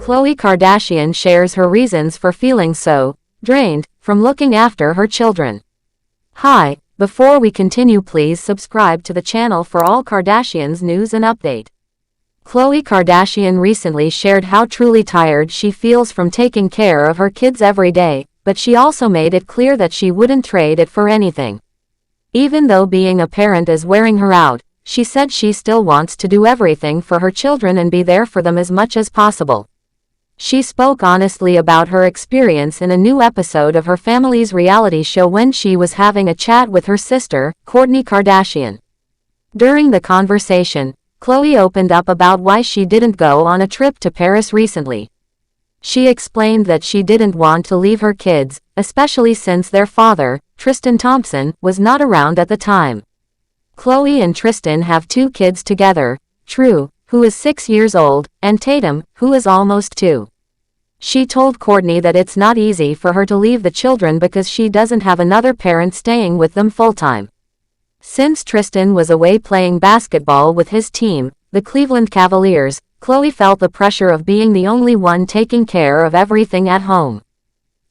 Khloé Kardashian shares her reasons for feeling so drained from looking after her children. Hi, before we continue, please subscribe to the channel for all Kardashians news and update. Khloé Kardashian recently shared how truly tired she feels from taking care of her kids every day, but she also made it clear that she wouldn't trade it for anything. Even though being a parent is wearing her out, she said she still wants to do everything for her children and be there for them as much as possible. She spoke honestly about her experience in a new episode of her family's reality show when she was having a chat with her sister, Kourtney Kardashian. During the conversation, Khloé opened up about why she didn't go on a trip to Paris recently. She explained that she didn't want to leave her kids, especially since their father, Tristan Thompson, was not around at the time. Khloé and Tristan have 2 kids together, True, who is 6 years old, and Tatum, who is almost 2. She told Kourtney that it's not easy for her to leave the children because she doesn't have another parent staying with them full-time. Since Tristan was away playing basketball with his team, the Cleveland Cavaliers, Khloé felt the pressure of being the only one taking care of everything at home.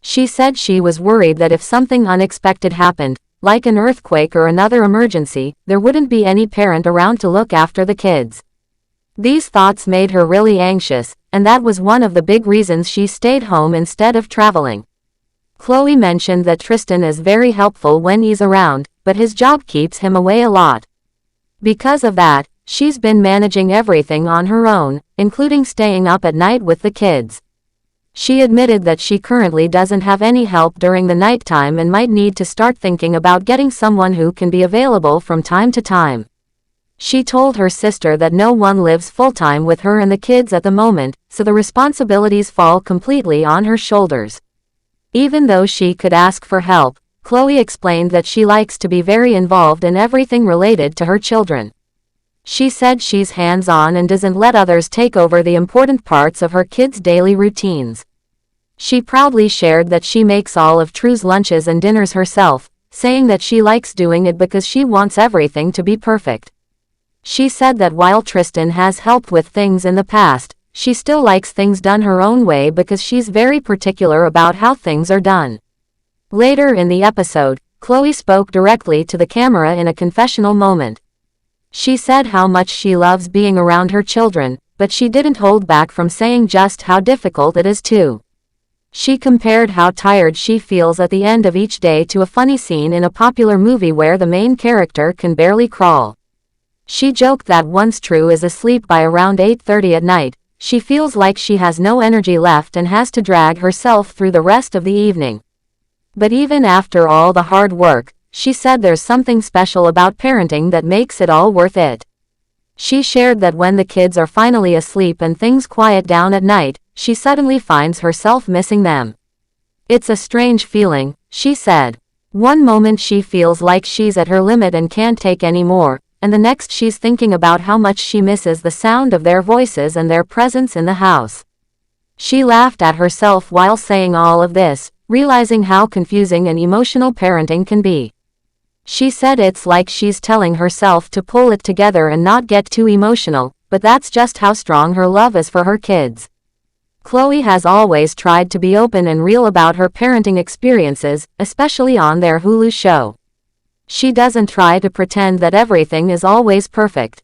She said she was worried that if something unexpected happened, like an earthquake or another emergency, there wouldn't be any parent around to look after the kids. These thoughts made her really anxious, and that was one of the big reasons she stayed home instead of traveling. Khloé mentioned that Tristan is very helpful when he's around, but his job keeps him away a lot. Because of that, she's been managing everything on her own, including staying up at night with the kids. She admitted that she currently doesn't have any help during the nighttime and might need to start thinking about getting someone who can be available from time to time. She told her sister that no one lives full-time with her and the kids at the moment, so the responsibilities fall completely on her shoulders. Even though she could ask for help, Khloé explained that she likes to be very involved in everything related to her children. She said she's hands-on and doesn't let others take over the important parts of her kids' daily routines. She proudly shared that she makes all of True's lunches and dinners herself, saying that she likes doing it because she wants everything to be perfect. She said that while Tristan has helped with things in the past, she still likes things done her own way because she's very particular about how things are done. Later in the episode, Khloé spoke directly to the camera in a confessional moment. She said how much she loves being around her children, but she didn't hold back from saying just how difficult it is too. She compared how tired she feels at the end of each day to a funny scene in a popular movie where the main character can barely crawl. She joked that once True is asleep by around 8:30 at night, she feels like she has no energy left and has to drag herself through the rest of the evening. But even after all the hard work, she said there's something special about parenting that makes it all worth it. She shared that when the kids are finally asleep and things quiet down at night, she suddenly finds herself missing them. It's a strange feeling, she said. One moment she feels like she's at her limit and can't take any more, and the next she's thinking about how much she misses the sound of their voices and their presence in the house. She laughed at herself while saying all of this, realizing how confusing and emotional parenting can be. She said it's like she's telling herself to pull it together and not get too emotional, but that's just how strong her love is for her kids. Khloé has always tried to be open and real about her parenting experiences, especially on their Hulu show. She doesn't try to pretend that everything is always perfect.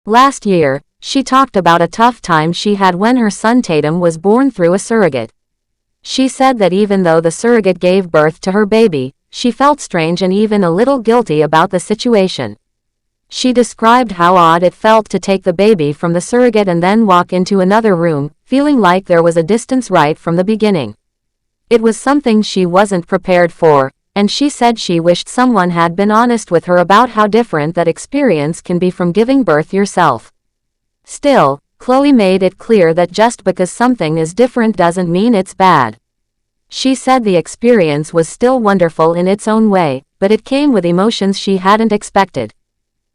Last year, she talked about a tough time she had when her son Tatum was born through a surrogate. She said that even though the surrogate gave birth to her baby, she felt strange and even a little guilty about the situation. She described how odd it felt to take the baby from the surrogate and then walk into another room, feeling like there was a distance right from the beginning. It was something she wasn't prepared for, and she said she wished someone had been honest with her about how different that experience can be from giving birth yourself. Still, Khloé made it clear that just because something is different doesn't mean it's bad. She said the experience was still wonderful in its own way, but it came with emotions she hadn't expected.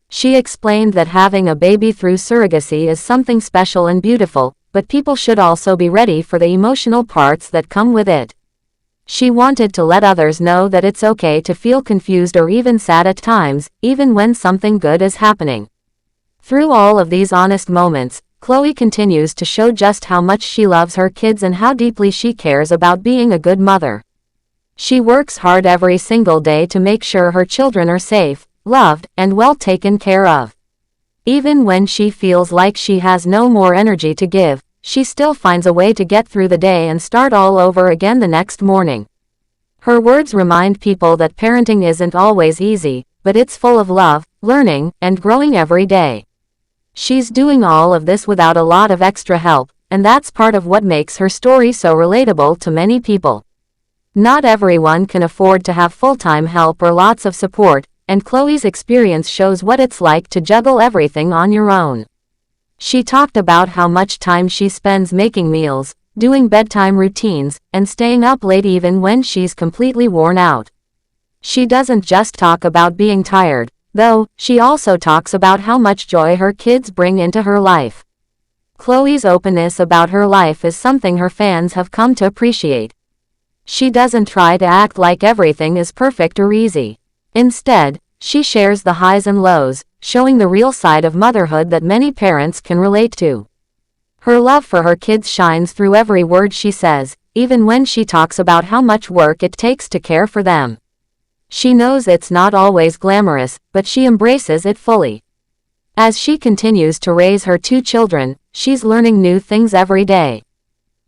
She explained that having a baby through surrogacy is something special and beautiful, but people should also be ready for the emotional parts that come with it. She wanted to let others know that it's okay to feel confused or even sad at times, even when something good is happening. Through all of these honest moments, Khloé continues to show just how much she loves her kids and how deeply she cares about being a good mother. She works hard every single day to make sure her children are safe, loved, and well taken care of. Even when she feels like she has no more energy to give, she still finds a way to get through the day and start all over again the next morning. Her words remind people that parenting isn't always easy, but it's full of love, learning, and growing every day. She's doing all of this without a lot of extra help, and that's part of what makes her story so relatable to many people. Not everyone can afford to have full-time help or lots of support, and Khloé's experience shows what it's like to juggle everything on your own. She talked about how much time she spends making meals, doing bedtime routines, and staying up late even when she's completely worn out. She doesn't just talk about being tired, though. She also talks about how much joy her kids bring into her life. Khloé's openness about her life is something her fans have come to appreciate. She doesn't try to act like everything is perfect or easy. Instead, she shares the highs and lows, showing the real side of motherhood that many parents can relate to. Her love for her kids shines through every word she says, even when she talks about how much work it takes to care for them. She knows it's not always glamorous, but she embraces it fully. As she continues to raise her 2 children, she's learning new things every day.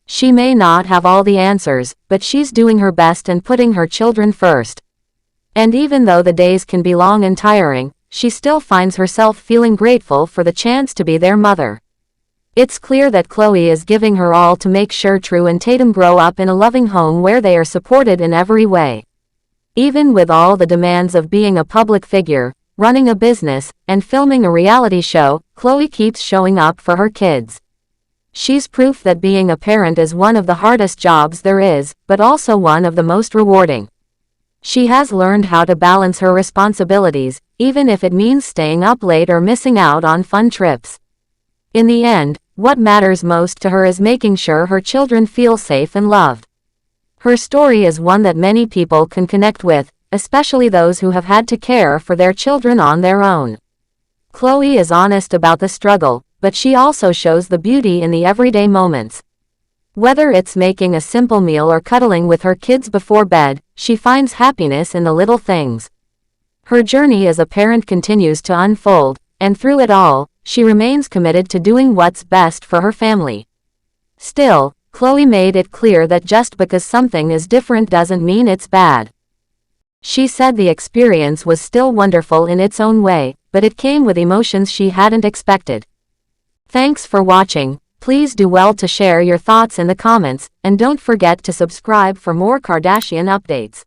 She may not have all the answers, but she's doing her best and putting her children first. And even though the days can be long and tiring, she still finds herself feeling grateful for the chance to be their mother. It's clear that Khloé is giving her all to make sure Tristan and Tatum grow up in a loving home where they are supported in every way. Even with all the demands of being a public figure, running a business, and filming a reality show, Khloé keeps showing up for her kids. She's proof that being a parent is one of the hardest jobs there is, but also one of the most rewarding. She has learned how to balance her responsibilities, even if it means staying up late or missing out on fun trips. In the end, what matters most to her is making sure her children feel safe and loved. Her story is one that many people can connect with, especially those who have had to care for their children on their own. Khloé is honest about the struggle, but she also shows the beauty in the everyday moments. Whether it's making a simple meal or cuddling with her kids before bed, she finds happiness in the little things. Her journey as a parent continues to unfold, and through it all, she remains committed to doing what's best for her family. Still, Khloé made it clear that just because something is different doesn't mean it's bad. She said the experience was still wonderful in its own way, but it came with emotions she hadn't expected. Thanks for watching. Please do well to share your thoughts in the comments, and don't forget to subscribe for more Kardashian updates.